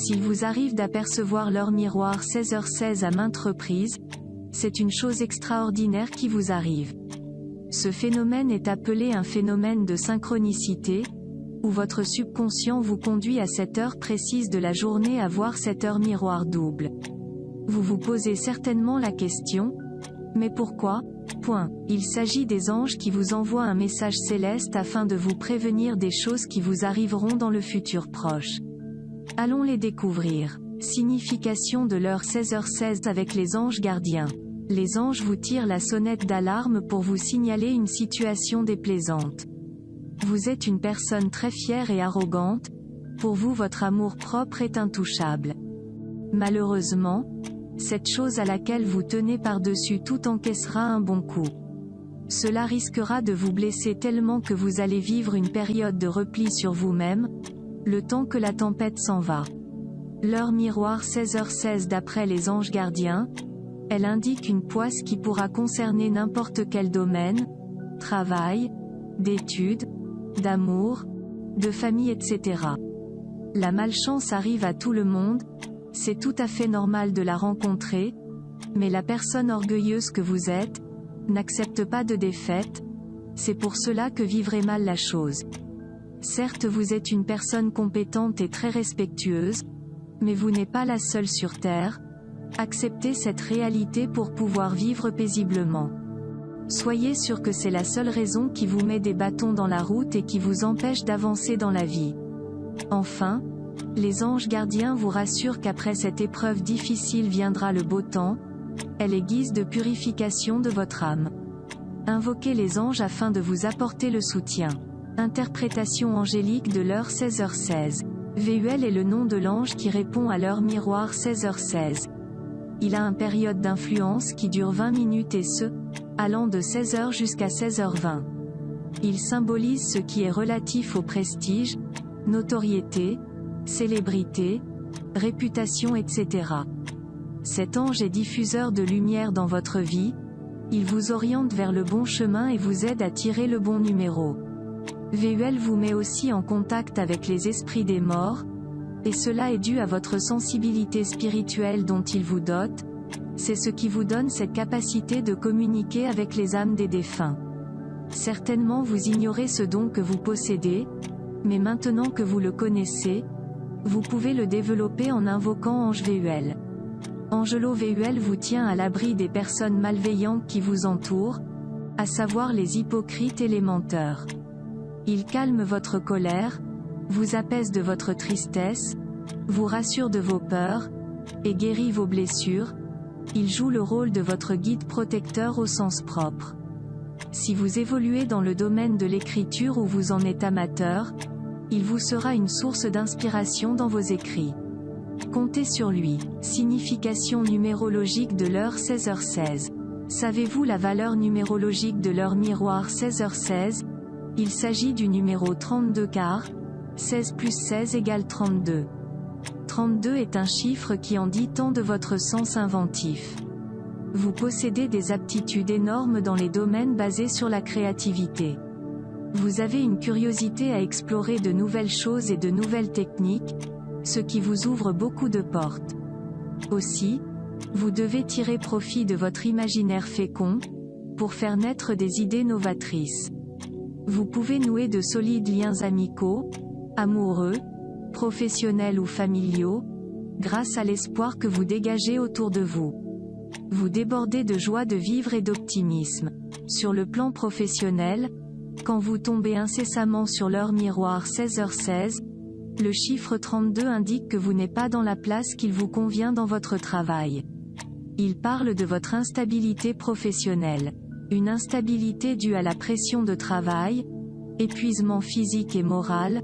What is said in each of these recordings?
S'il vous arrive d'apercevoir l'heure miroir 16h16 à maintes reprises, c'est une chose extraordinaire qui vous arrive. Ce phénomène est appelé un phénomène de synchronicité, où votre subconscient vous conduit à cette heure précise de la journée à voir cette heure miroir double. Vous vous posez certainement la question, mais pourquoi ? Il s'agit des anges qui vous envoient un message céleste afin de vous prévenir des choses qui vous arriveront dans le futur proche. Allons les découvrir. Signification de l'heure 16h16 avec les anges gardiens. Les anges vous tirent la sonnette d'alarme pour vous signaler une situation déplaisante. Vous êtes une personne très fière et arrogante, pour vous votre amour-propre est intouchable. Malheureusement, cette chose à laquelle vous tenez par-dessus tout encaissera un bon coup. Cela risquera de vous blesser tellement que vous allez vivre une période de repli sur vous-même, le temps que la tempête s'en va. L'heure miroir 16h16 d'après les anges gardiens, elle indique une poisse qui pourra concerner n'importe quel domaine, travail, d'études, d'amour, de famille etc. La malchance arrive à tout le monde, c'est tout à fait normal de la rencontrer, mais la personne orgueilleuse que vous êtes, n'accepte pas de défaite, c'est pour cela que vivrez mal la chose. Certes vous êtes une personne compétente et très respectueuse, mais vous n'êtes pas la seule sur Terre, acceptez cette réalité pour pouvoir vivre paisiblement. Soyez sûr que c'est la seule raison qui vous met des bâtons dans la route et qui vous empêche d'avancer dans la vie. Enfin, les anges gardiens vous rassurent qu'après cette épreuve difficile viendra le beau temps, elle est guise de purification de votre âme. Invoquez les anges afin de vous apporter le soutien. Interprétation angélique de l'heure 16h16. VUL est le nom de l'ange qui répond à l'heure miroir 16h16. Il a une période d'influence qui dure 20 minutes et ce, allant de 16h jusqu'à 16h20. Il symbolise ce qui est relatif au prestige, notoriété, célébrité, réputation etc. Cet ange est diffuseur de lumière dans votre vie, il vous oriente vers le bon chemin et vous aide à tirer le bon numéro. VUL vous met aussi en contact avec les esprits des morts, et cela est dû à votre sensibilité spirituelle dont il vous dote, c'est ce qui vous donne cette capacité de communiquer avec les âmes des défunts. Certainement vous ignorez ce don que vous possédez, mais maintenant que vous le connaissez, vous pouvez le développer en invoquant Ange VUL. Angelo VUL vous tient à l'abri des personnes malveillantes qui vous entourent, à savoir les hypocrites et les menteurs. Il calme votre colère, vous apaise de votre tristesse, vous rassure de vos peurs, et guérit vos blessures. Il joue le rôle de votre guide protecteur au sens propre. Si vous évoluez dans le domaine de l'écriture ou vous en êtes amateur, il vous sera une source d'inspiration dans vos écrits. Comptez sur lui. Signification numérologique de l'heure 16h16. Savez-vous la valeur numérologique de l'heure miroir 16h16 ? Il s'agit du numéro 32 car 16 plus 16 égale 32. 32 est un chiffre qui en dit tant de votre sens inventif. Vous possédez des aptitudes énormes dans les domaines basés sur la créativité. Vous avez une curiosité à explorer de nouvelles choses et de nouvelles techniques, ce qui vous ouvre beaucoup de portes. Aussi, vous devez tirer profit de votre imaginaire fécond, pour faire naître des idées novatrices. Vous pouvez nouer de solides liens amicaux, amoureux, professionnels ou familiaux, grâce à l'espoir que vous dégagez autour de vous. Vous débordez de joie de vivre et d'optimisme. Sur le plan professionnel, quand vous tombez incessamment sur l'heure miroir 16h16, le chiffre 32 indique que vous n'êtes pas dans la place qu'il vous convient dans votre travail. Il parle de votre instabilité professionnelle. Une instabilité due à la pression de travail, épuisement physique et moral,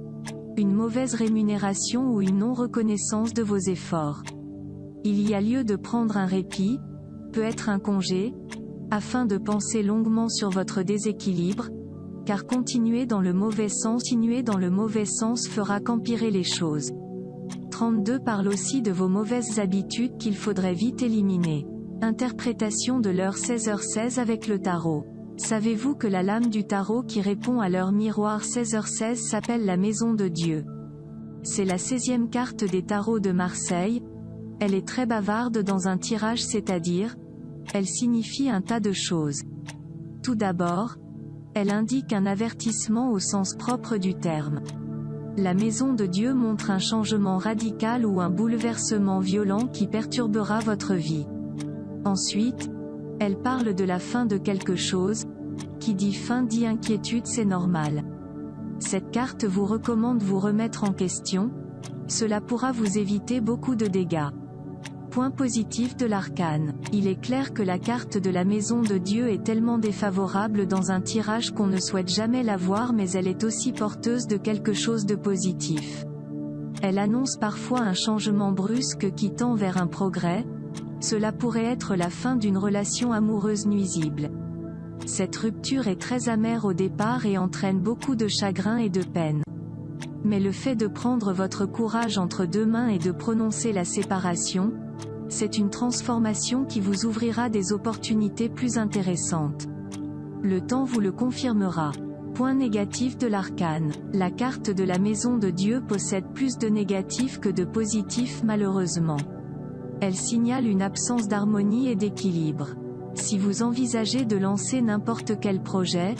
une mauvaise rémunération ou une non-reconnaissance de vos efforts. Il y a lieu de prendre un répit, peut être un congé, afin de penser longuement sur votre déséquilibre, car continuer dans le mauvais sens fera qu'empirer les choses. 32 parle aussi de vos mauvaises habitudes qu'il faudrait vite éliminer. Interprétation de l'heure 16h16 avec le tarot. Savez-vous que la lame du tarot qui répond à l'heure miroir 16h16 s'appelle la maison de Dieu ? C'est la 16e carte des tarots de Marseille. Elle est très bavarde dans un tirage, c'est-à-dire, elle signifie un tas de choses. Tout d'abord, elle indique un avertissement au sens propre du terme. La maison de Dieu montre un changement radical ou un bouleversement violent qui perturbera votre vie. Ensuite, elle parle de la fin de quelque chose. Qui dit fin dit inquiétude, c'est normal. Cette carte vous recommande vous remettre en question. Cela pourra vous éviter beaucoup de dégâts. Point positif de l'arcane. Il est clair que la carte de la maison de Dieu est tellement défavorable dans un tirage qu'on ne souhaite jamais la voir, mais elle est aussi porteuse de quelque chose de positif. Elle annonce parfois un changement brusque qui tend vers un progrès. Cela pourrait être la fin d'une relation amoureuse nuisible. Cette rupture est très amère au départ et entraîne beaucoup de chagrin et de peine. Mais le fait de prendre votre courage entre deux mains et de prononcer la séparation, c'est une transformation qui vous ouvrira des opportunités plus intéressantes. Le temps vous le confirmera. Point négatif de l'arcane. La carte de la maison de Dieu possède plus de négatifs que de positifs malheureusement. Elle signale une absence d'harmonie et d'équilibre. Si vous envisagez de lancer n'importe quel projet,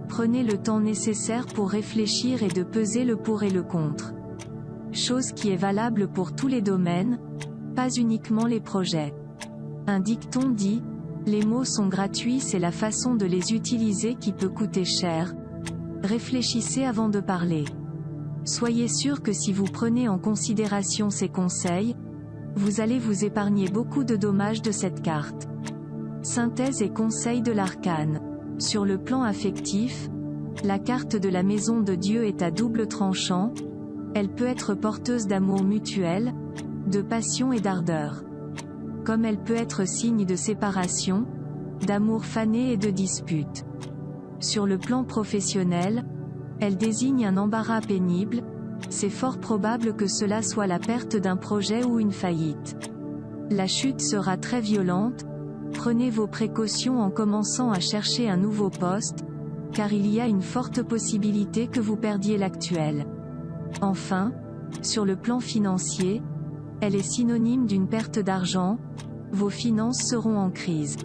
prenez le temps nécessaire pour réfléchir et de peser le pour et le contre. Chose qui est valable pour tous les domaines, pas uniquement les projets. Un dicton dit, les mots sont gratuits, c'est la façon de les utiliser qui peut coûter cher. Réfléchissez avant de parler. Soyez sûr que si vous prenez en considération ces conseils, vous allez vous épargner beaucoup de dommages de cette carte. Synthèse et conseils de l'arcane. Sur le plan affectif, la carte de la maison de Dieu est à double tranchant. Elle peut être porteuse d'amour mutuel, de passion et d'ardeur. Comme elle peut être signe de séparation, d'amour fané et de dispute. Sur le plan professionnel, elle désigne un embarras pénible. C'est fort probable que cela soit la perte d'un projet ou une faillite. La chute sera très violente. Prenez vos précautions en commençant à chercher un nouveau poste, car il y a une forte possibilité que vous perdiez l'actuel. Enfin, sur le plan financier, elle est synonyme d'une perte d'argent. Vos finances seront en crise.